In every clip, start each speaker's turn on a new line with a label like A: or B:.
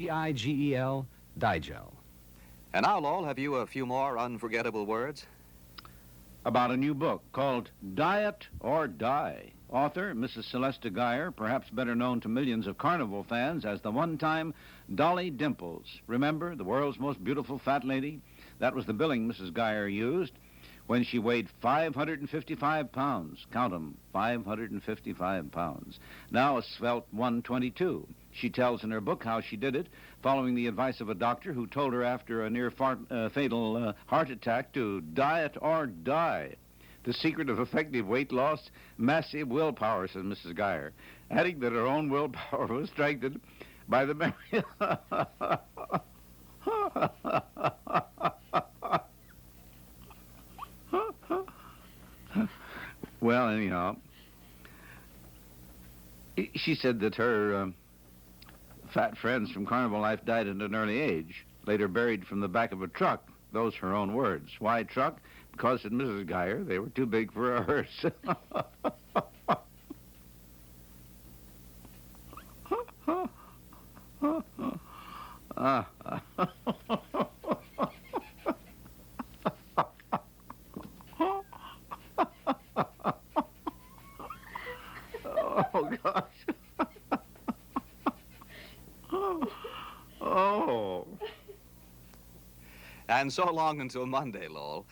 A: D-I-G-E-L, Digel.
B: And now, Lowell, have you a few more unforgettable words?
C: About a new book called Diet or Die. Author, Mrs. Celesta Geyer, perhaps better known to millions of carnival fans as the one-time Dolly Dimples. Remember, the world's most beautiful fat lady? That was the billing Mrs. Geyer used when she weighed 555 pounds. Count 'em, 555 pounds. Now a svelte 122. She tells in her book how she did it, following the advice of a doctor who told her after a near-fatal heart attack to diet or die. The secret of effective weight loss, massive willpower, says Mrs. Geyer, adding that her own willpower was strengthened by the memory. Well, anyhow, she said that her fat friends from carnival life died at an early age, later buried from the back of a truck. Those her own words. Why truck? Because, said Mrs. Geyer, they were too big for a hearse. Oh, gosh. Oh.
B: And so long until Monday, Lowell.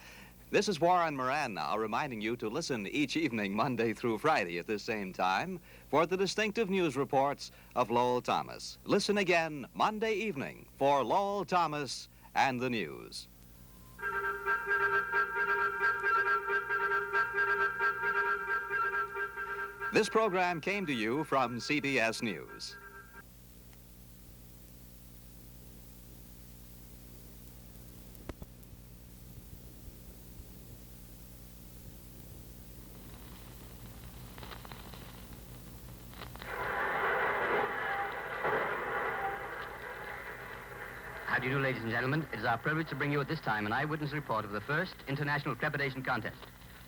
B: This is Warren Moran now, reminding you to listen each evening, Monday through Friday at this same time, for the distinctive news reports of Lowell Thomas. Listen again Monday evening for Lowell Thomas and the news. This program came to you from CBS News.
D: How do you do, ladies and gentlemen? It is our privilege to bring you at this time an eyewitness report of the first International Crepitation Contest.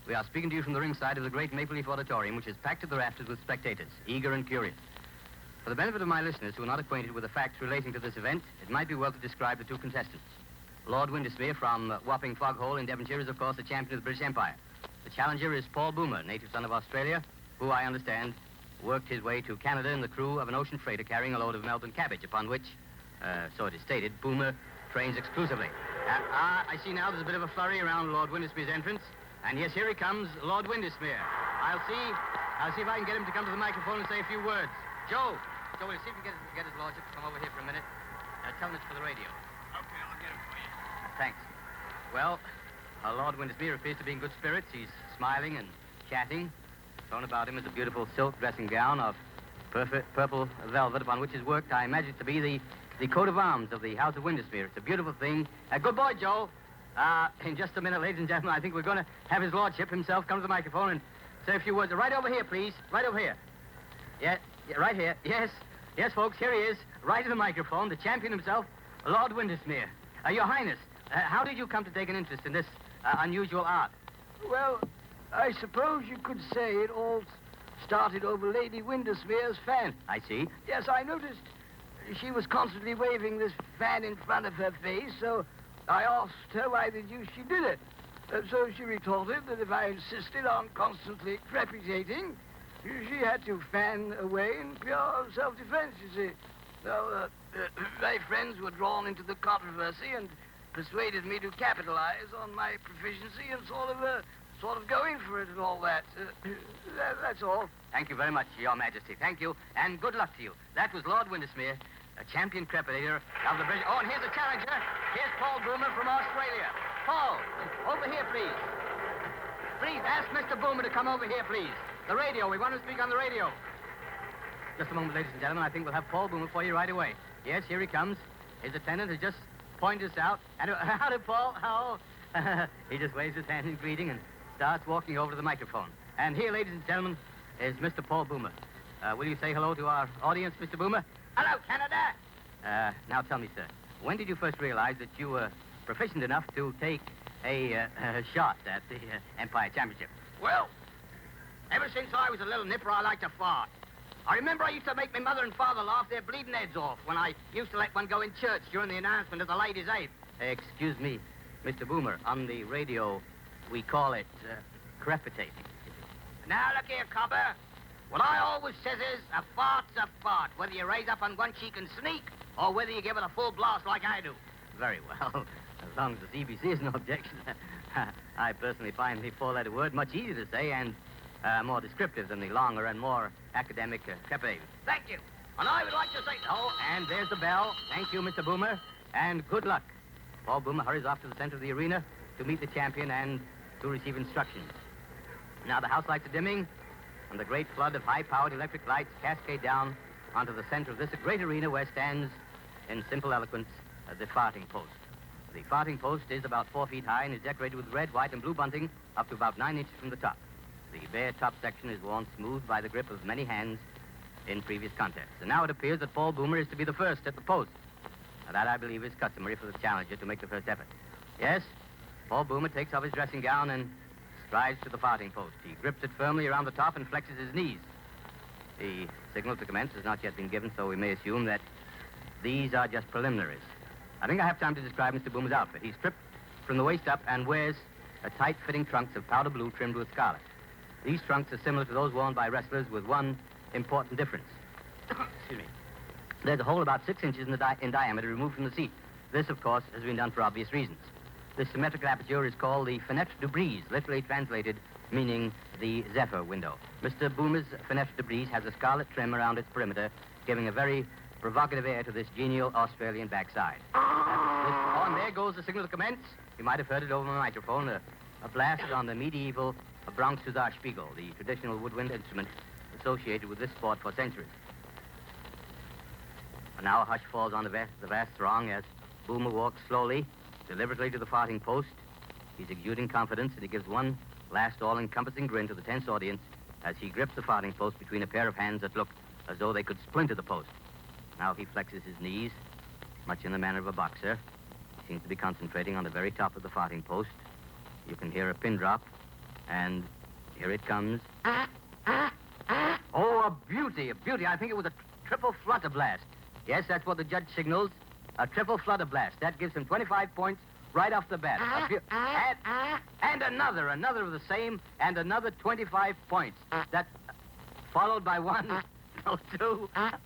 D: We are speaking to you from the ringside of the great Maple Leaf Auditorium, which is packed to the rafters with spectators, eager and curious. For the benefit of my listeners who are not acquainted with the facts relating to this event, it might be well to describe the two contestants. Lord Windmere from Wapping Foghole in Devonshire is, of course, the champion of the British Empire. The challenger is Paul Boomer, native son of Australia, who, I understand, worked his way to Canada in the crew of an ocean freighter carrying a load of Melbourne cabbage, upon which, so it is stated, Boomer trains exclusively. I see now there's a bit of a flurry around Lord Windmere's entrance. And yes, here he comes, Lord Windmere. I'll see if I can get him to come to the microphone and say a few words. Joe, we'll see if we can get his lordship to come over here for a minute. Tell him it's for the radio.
E: Okay, I'll get him for you.
D: Thanks. Well, Lord Windmere appears to be in good spirits. He's smiling and chatting. Thrown about him is a beautiful silk dressing gown of purple velvet upon which is worked, I imagine it to be the coat of arms of the House of Windmere. It's a beautiful thing. Good boy, Joe. In just a minute, ladies and gentlemen, I think we're going to have his lordship himself come to the microphone and say a few words. Right over here, please. Right over here. Yeah, right here. Yes, folks, here he is, right to the microphone, the champion himself, Lord Windmere. Your Highness, how did you come to take an interest in this unusual art?
F: Well, I suppose you could say it all started over Lady Windmere's fan.
D: I see.
F: Yes, I noticed she was constantly waving this fan in front of her face, so I asked her why the deuce she did it. So she retorted that if I insisted on constantly crepitating, she had to fan away in pure self-defense, you see. So my friends were drawn into the controversy and persuaded me to capitalize on my proficiency and sort of going for it and all that. That's all.
D: Thank you very much, Your Majesty. Thank you, and good luck to you. That was Lord Windmere, a champion crepitator of the British... Oh, and here's a challenger. Here's Paul Boomer from Australia. Paul, over here, please. Please, ask Mr. Boomer to come over here, please. The radio. We want to speak on the radio. Just a moment, ladies and gentlemen. I think we'll have Paul Boomer for you right away. Yes, here he comes. His attendant has just pointed us out. And how did Paul? How? He just waves his hand in greeting and starts walking over to the microphone. And here, ladies and gentlemen, is Mr. Paul Boomer. Will you say hello to our audience, Mr. Boomer? Hello, Canada! Now tell me, sir, when did you first realize that you were proficient enough to take a shot at the Empire Championship?
E: Well, ever since I was a little nipper, I liked to fart.
D: I remember I used to make my mother and father laugh their bleeding heads off when I used to let one go in church during the announcement of the ladies' aid. Excuse me, Mr. Boomer. On the radio, we call it crepitating.
F: Now, look here, cobber. What I always says is, a fart's a fart, whether you raise up on one cheek and sneak, or whether you give it a full blast like I do.
D: Very well. As long as the CBC is no objection. I personally find the four-letter word much easier to say and more descriptive than the longer and more academic crepitation.
F: Thank you. And I would like to say...
D: Oh, and there's the bell. Thank you, Mr. Boomer, and good luck. Paul Boomer hurries off to the center of the arena to meet the champion and to receive instructions. Now the house lights are dimming, and the great flood of high-powered electric lights cascade down onto the center of this great arena where stands, in simple eloquence, the farting post. The farting post is about 4 feet high and is decorated with red, white, and blue bunting up to about 9 inches from the top. The bare top section is worn smooth by the grip of many hands in previous contests. And now it appears that Paul Boomer is to be the first at the post. Now that, I believe, is customary for the challenger to make the first effort. Yes, Paul Boomer takes off his dressing gown and strides to the farting post. He grips it firmly around the top and flexes his knees. The signal to commence has not yet been given, so we may assume that these are just preliminaries. I think I have time to describe Mr. Boomer's outfit. He's stripped from the waist up and wears a tight-fitting trunks of powder blue trimmed with scarlet. These trunks are similar to those worn by wrestlers with one important difference. Excuse me. There's a hole about 6 inches in diameter removed from the seat. This, of course, has been done for obvious reasons. This symmetrical aperture is called the fenêtre de brise, literally translated meaning the zephyr window. Mr. Boomer's fenêtre de brise has a scarlet trim around its perimeter, giving a very provocative air to this genial Australian backside. Oh, and there goes the signal to commence. You might have heard it over the microphone, a blast on the medieval Bronx Spiegel, the traditional woodwind instrument associated with this sport for centuries. And now a hush falls on the vast throng as Boomer walks slowly, deliberately to the farting post. He's exuding confidence, and he gives one last all-encompassing grin to the tense audience as he grips the farting post between a pair of hands that look as though they could splinter the post. Now he flexes his knees, much in the manner of a boxer. He seems to be concentrating on the very top of the farting post. You can hear a pin drop, and here it comes. Oh, a beauty, a beauty. I think it was a triple flutter blast. Yes, that's what the judge signals, a triple flutter blast. That gives him 25 points right off the bat. And another of the same, and another 25 points. That followed by one, no, two. Sorry.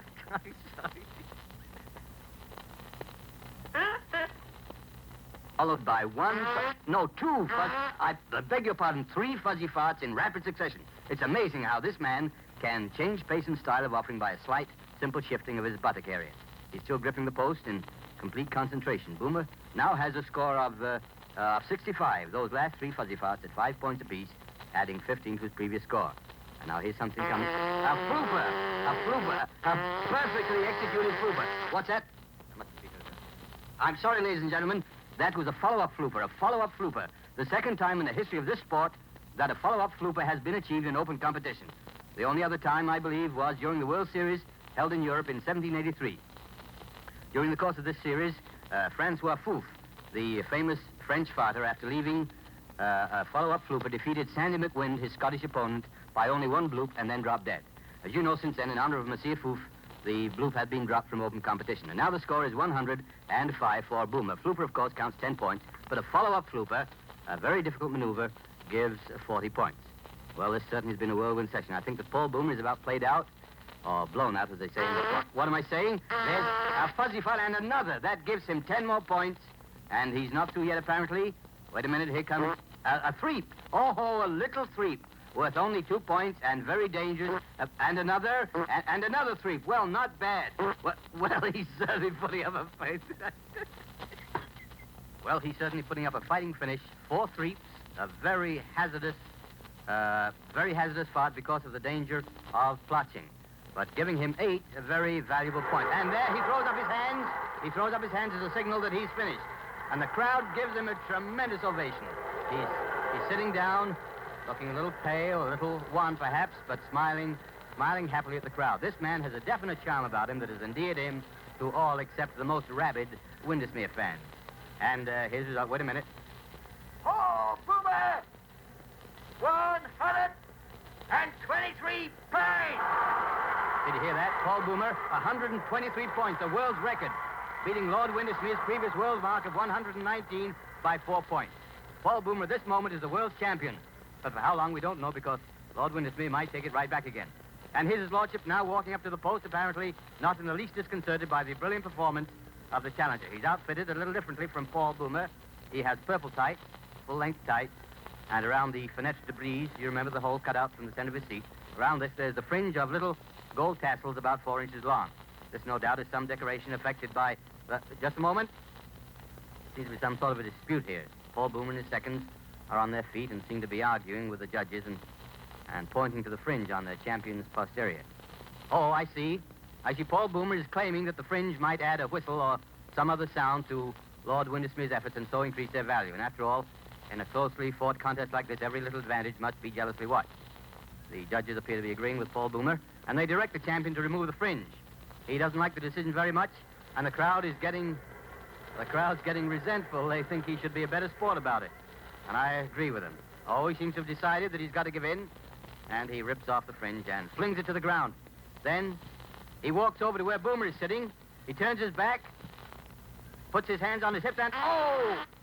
D: Followed by two I beg your pardon, 3 fuzzy farts in rapid succession. It's amazing how this man can change pace and style of offering by a slight, simple shifting of his buttock area. He's still gripping the post in complete concentration. Boomer now has a score of 65. Those last 3 fuzzy farts at 5 points apiece, adding 15 to his previous score. And now here's something coming. A flooper, a perfectly executed flooper. What's that? I'm sorry, ladies and gentlemen. That was a follow-up flooper. The second time in the history of this sport that a follow-up flooper has been achieved in open competition. The only other time, I believe, was during the World Series held in Europe in 1783. During the course of this series, Francois Fouf, the famous French farter, after leaving a follow-up flooper, defeated Sandy McWind, his Scottish opponent, by only 1 bloop and then dropped dead. As you know, since then, in honor of Monsieur Fouf, the bloop had been dropped from open competition. And now the score is 105 for Boomer. Flooper, of course, counts 10 points, but a follow-up flooper, a very difficult maneuver, gives 40 points. Well, this certainly has been a whirlwind session. I think that Paul Boomer is about played out, or blown out, as they say. What am I saying? There's a fuzzy fun and another. That gives him 10 more points, and he's not through yet, apparently. Wait a minute, here comes a threep. Oh, a little threep. Worth only 2 points and very dangerous. And another threep. Well, not bad. Well, he's certainly putting up a fight. Well, he's certainly putting up a fighting finish. 4 threeps, a very hazardous fart because of the danger of plotching. But giving him 8, a very valuable point. And there he throws up his hands. He throws up his hands as a signal that he's finished. And the crowd gives him a tremendous ovation. He's sitting down, looking a little pale, a little wan perhaps, but smiling happily at the crowd. This man has a definite charm about him that has endeared him to all except the most rabid Windmere fans. And here's the result. Wait a minute.
F: Oh, Boomer! 123 points!
D: Did you hear that? Paul Boomer, 123 points, a world's record, beating Lord Windesmere's previous world mark of 119 by 4 points. Paul Boomer, this moment, is the world's champion. But for how long, we don't know, because Lord Windesmere might take it right back again. And here's his lordship now walking up to the post, apparently not in the least disconcerted by the brilliant performance of the challenger. He's outfitted a little differently from Paul Boomer. He has purple tights, full-length tights, and around the fenêtre de brise, you remember the hole cut out from the center of his seat, around this there's the fringe of little gold tassels about 4 inches long. This, no doubt, is some decoration affected by... just a moment. Seems to be some sort of a dispute here. Paul Boomer and his seconds are on their feet and seem to be arguing with the judges and pointing to the fringe on their champion's posterior. Oh, I see. Paul Boomer is claiming that the fringe might add a whistle or some other sound to Lord Windesmere's efforts and so increase their value. And after all, in a closely fought contest like this, every little advantage must be jealously watched. The judges appear to be agreeing with Paul Boomer, and they direct the champion to remove the fringe. He doesn't like the decision very much, and the crowd's getting resentful. They think he should be a better sport about it. And I agree with him. Oh, he seems to have decided that he's got to give in, and he rips off the fringe and flings it to the ground. Then he walks over to where Boomer is sitting. He turns his back, puts his hands on his hips, and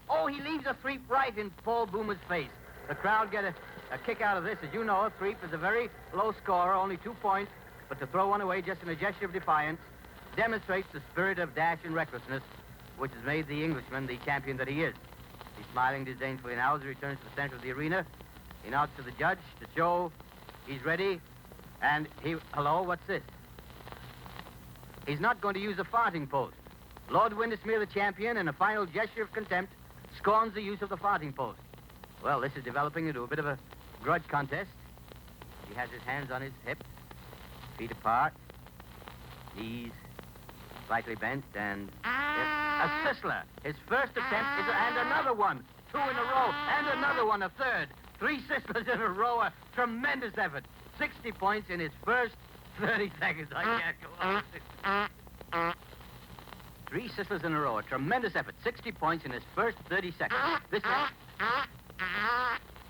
D: oh, he leaves a threep right in Paul Boomer's face. The crowd get a kick out of this. As you know, a threep is a very low scorer, only 2 points, but to throw one away just in a gesture of defiance demonstrates the spirit of dash and recklessness which has made the Englishman the champion that he is. He's smiling disdainfully now as he returns to the center of the arena. He nods to the judge to show he's ready, and hello, what's this? He's not going to use a farting post. Lord Windesmere, the champion, in a final gesture of contempt, scorns the use of the farting post. Well, this is developing into a bit of a grudge contest. He has his hands on his hips, feet apart, knees slightly bent, and a sizzler. His first attempt is, and another one. 2 in a row, and another one, a third. 3 sizzlers in a row, a tremendous effort. 60 points in his first 30 seconds. I can't go on. 3 sizzlers in a row, a tremendous effort. 60 points in his first 30 seconds. This one.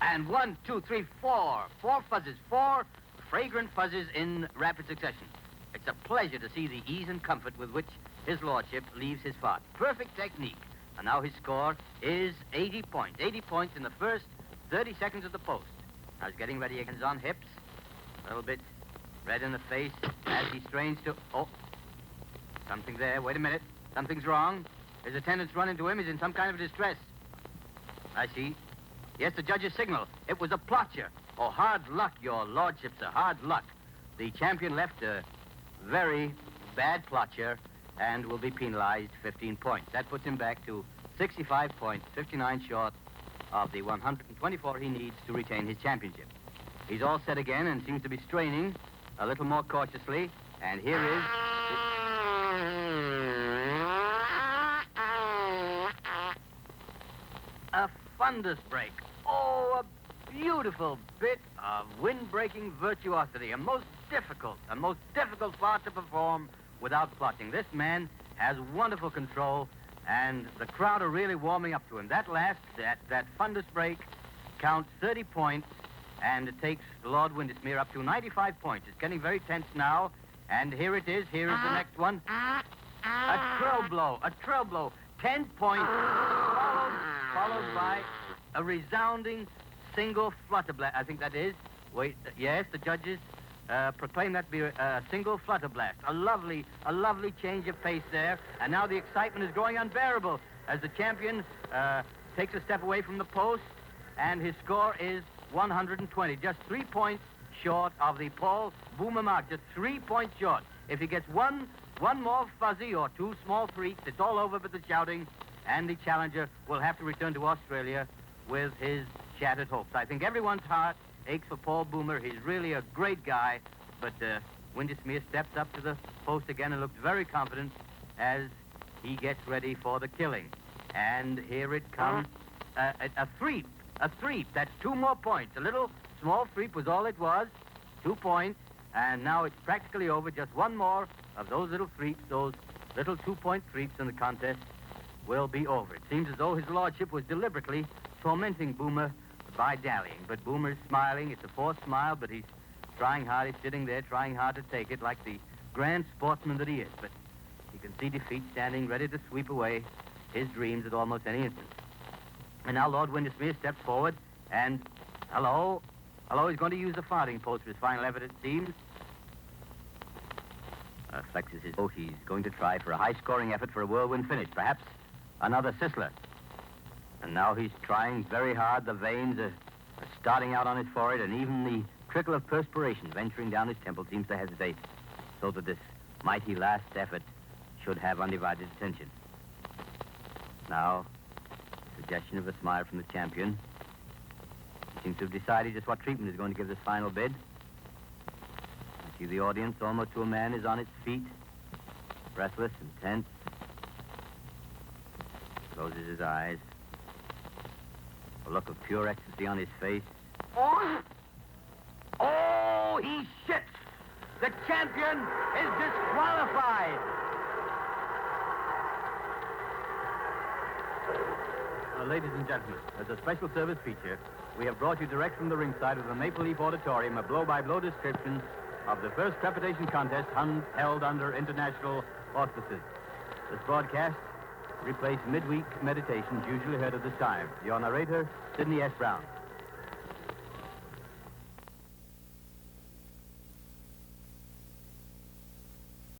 D: And 1, 2, 3, 4. 4 fuzzes. 4 fragrant fuzzes in rapid succession. It's a pleasure to see the ease and comfort with which his lordship leaves his fart. Perfect technique. And now his score is 80 points. 80 points in the first 30 seconds of the post. Now he's getting ready. Hands on hips. A little bit red in the face as he strains to... Oh, something there. Wait a minute. Something's wrong. His attendants run into him. He's in some kind of distress. I see. Yes, the judge's signal. It was a plotcher. Oh, hard luck, your lordship, sir. Hard luck. The champion left a very bad plotcher and will be penalized 15 points. That puts him back to 65 points, 59 short of the 124 he needs to retain his championship. He's all set again and seems to be straining a little more cautiously. And here is... a fundus break. Oh, a beautiful bit of wind-breaking virtuosity. A most difficult part to perform without plotting. This man has wonderful control, and the crowd are really warming up to him. That fundus break counts 30 points, and it takes Lord Windesmere up to 95 points. It's getting very tense now, and here it is. Here is the next one. A trill blow. 10 points, followed by a resounding single flutter blast. I think that is. Wait, yes, the judges proclaim that to be a single flutter blast. A lovely change of pace there. And now the excitement is growing unbearable as the champion takes a step away from the post, and his score is 120. Just 3 points short of the Paul Boomer mark. Just 3 points short. If he gets one more fuzzy or 2 small freaks, it's all over with the shouting, and the challenger will have to return to Australia with his shattered hopes. I think everyone's heart aches for Paul Boomer. He's really a great guy, but Windesmere steps up to the post again and looks very confident as he gets ready for the killing. And here it comes. A threep. That's 2 more points. A little small threep was all it was. 2 points. And now it's practically over. Just 1 more of those little threeps, those little 2-point threeps, and the contest will be over. It seems as though his lordship was deliberately tormenting Boomer by dallying. But Boomer's smiling. It's a forced smile, but he's trying hard. He's sitting there trying hard to take it like the grand sportsman that he is. But he can see defeat standing ready to sweep away his dreams at almost any instant. And now Lord Windmere steps forward and, hello, he's going to use the farthing post for his final effort, it seems. Flexes his... Oh, he's going to try for a high-scoring effort for a whirlwind finish, perhaps another Sisler. And now he's trying very hard. The veins are starting out on his forehead, and even the trickle of perspiration venturing down his temple seems to hesitate, so that this mighty last effort should have undivided attention. Now, suggestion of a smile from the champion. He seems to have decided just what treatment is going to give this final bid. You see the audience, almost to a man, is on its feet, breathless and tense. Closes his eyes. A look of pure ecstasy on his face. Oh, he shits! The champion is disqualified! Ladies and gentlemen, as a special service feature, we have brought you direct from the ringside of the Maple Leaf Auditorium a blow-by-blow description of the first crepitation contest held under international auspices. This broadcast replaced midweek meditations usually heard at this time. Your narrator, Sidney S. Brown.